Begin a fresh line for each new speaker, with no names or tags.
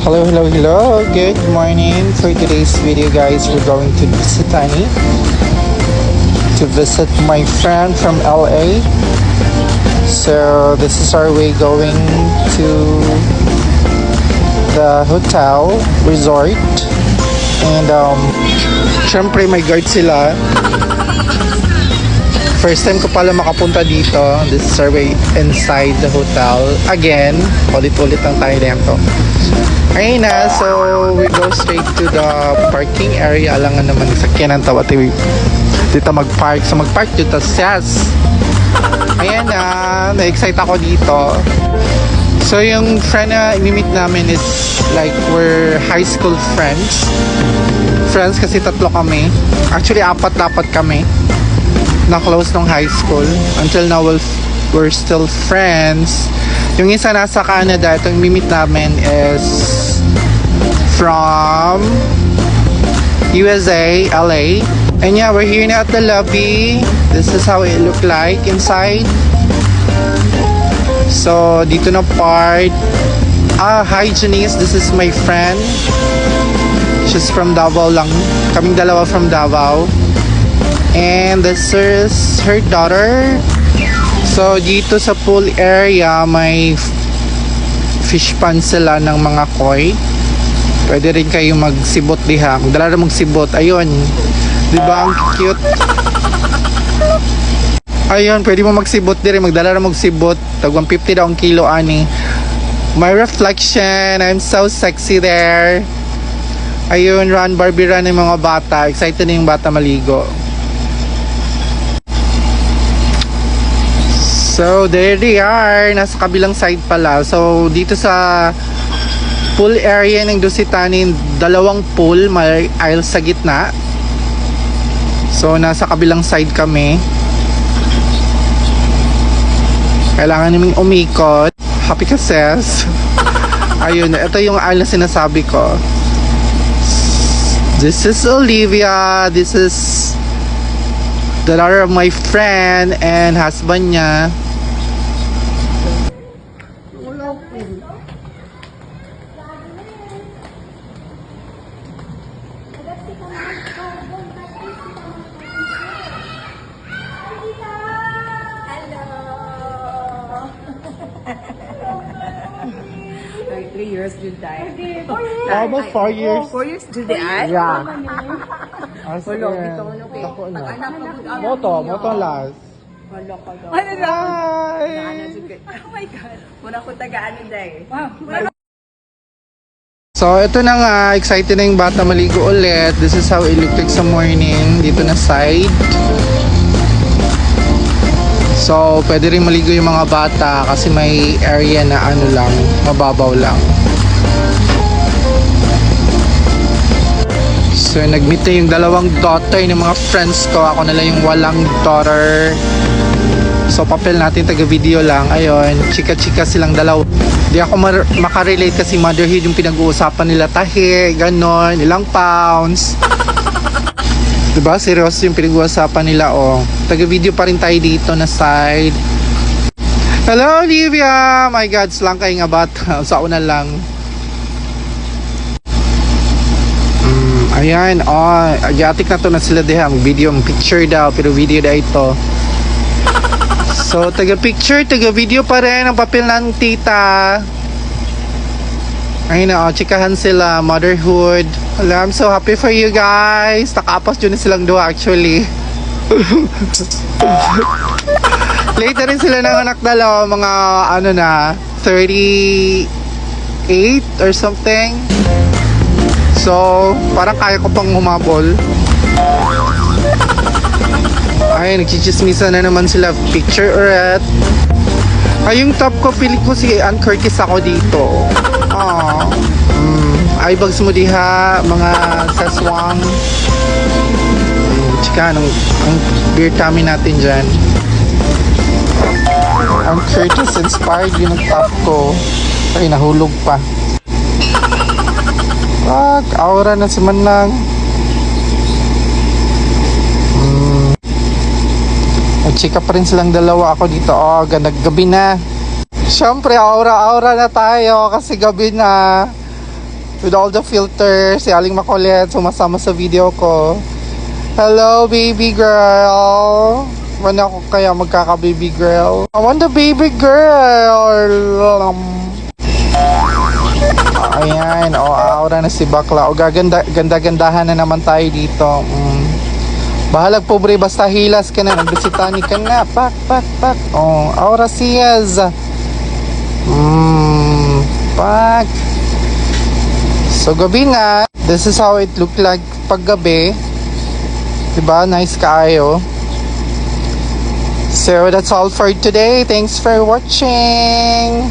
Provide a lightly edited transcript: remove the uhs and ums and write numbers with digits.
Hello, good morning. For today's video guys, we're going to Visitani to visit my friend from LA. So this is our way going to the hotel resort, and syempre may guard sila. First time ko pala makapunta dito. This is our way inside the hotel. Again, ulit-ulit ang tayo dito. Ayun na, so we go straight to the parking area. Alangan naman, sakyan ng tawat. Dito mag-park. So mag-park dito, yes! Ayan na, na-excite ako dito. So yung friend na inimit namin is like we're high school friends. Friends kasi tatlo kami. Actually, apat kami na close nung high school. Until now, we're still friends. Yung isa nasa Canada, itong mimit namin is from USA, LA. And yeah, we're here na at the lobby. This is how it look like inside. So, dito na part. Hi Janice, this is my friend. She's from Davao lang. Kaming dalawa from Davao. And this is her daughter. So, dito sa pool area, may fish pond sila ng mga koi. Pwede rin kayo magsibot diha. Magdala na magsibot. Ayun. Diba ang cute? Ayun, pwede mo magsibot din. Magdala na magsibot. Tag 150 daw ang kilo, ani. My reflection. I'm so sexy there. Ayun, run, Barbie run ng mga bata. Excited na yung bata maligo. So, there they are. Nasa kabilang side pala. So, dito sa pool area ng Visitani, dalawang pool, may aisle sa gitna. So, nasa kabilang side kami. Kailangan naming umikot. Happy ka, sis. Ayun, ito yung aisle na sinasabi ko. This is Olivia. This is the daughter of my friend and husband niya.
Like 3 years did die.
Almost 4 years.
4 years did die?
Yeah.
Wala, bitaw na kay. Pag-anak pa good
Moto last.
Wala ka daw.
Hi!
Oh my God. Muna ko tagaan ni Day. Wow.
So, ito na nga. Excited na yung bata maligo ulit. This is how it looked like sa morning. Dito na side. So, pwede rin maligo yung mga bata kasi may area na ano lang, mababaw lang. So, nag-meet na yung dalawang daughter ng mga friends ko. Ako na lang yung walang daughter. So, papel natin, taga-video lang. Ayun, chika-chika silang dalaw. Di ako makarelate kasi motherhood yung pinag-uusapan nila. Tahi, ganon, ilang pounds. Diba? Seryoso yung pinag-uusapan nila, oh. Taga-video pa rin tayo dito na side. Hello, Olivia! My God, slang kayo nga bata. Sa una lang. Ayan, oh. Agiatik na to na sila diha. Mag-video, picture daw. Pero video na ito. So, taga-picture, taga-video pa rin. Ang papel ng tita. Ayun na, oh, chikahan sila, motherhood. I'm so happy for you guys. Nakapas dyan na silang dua actually. Later rin sila ng anak dalawa, mga ano na, 38 or something. So, parang kaya ko pang humabol. Ay, nagchichismisa na naman sila. Picture ulit. Ay, yung top ko, pili ko si Ann Curtis ako dito. Aww. Ay, bags mo diha, mga saswang. Chika, ang beer tummy natin dyan. Ann Curtis inspired yung top ko. Ay, nahulog pa. Aura na si Manang. Chika pa rin silang dalawa. Ako dito, oh, gabi na. Siyempre, aura-aura na tayo kasi gabi na. with all the filters. Si Aling Makulit sumasama sa video ko. Hello, baby girl. When ako kaya magkaka-baby girl? I want the baby girl. Ayan, aura na si bakla. O ganda-gandahan na naman tayo dito. Bahalag pobre, basta hilas ka na. Nagbisitani ka na. Pak. Aura siyas. Pak. So, gabi na. This is how it look like pag gabi. Diba? Nice kaayo. So, that's all for today. Thanks for watching.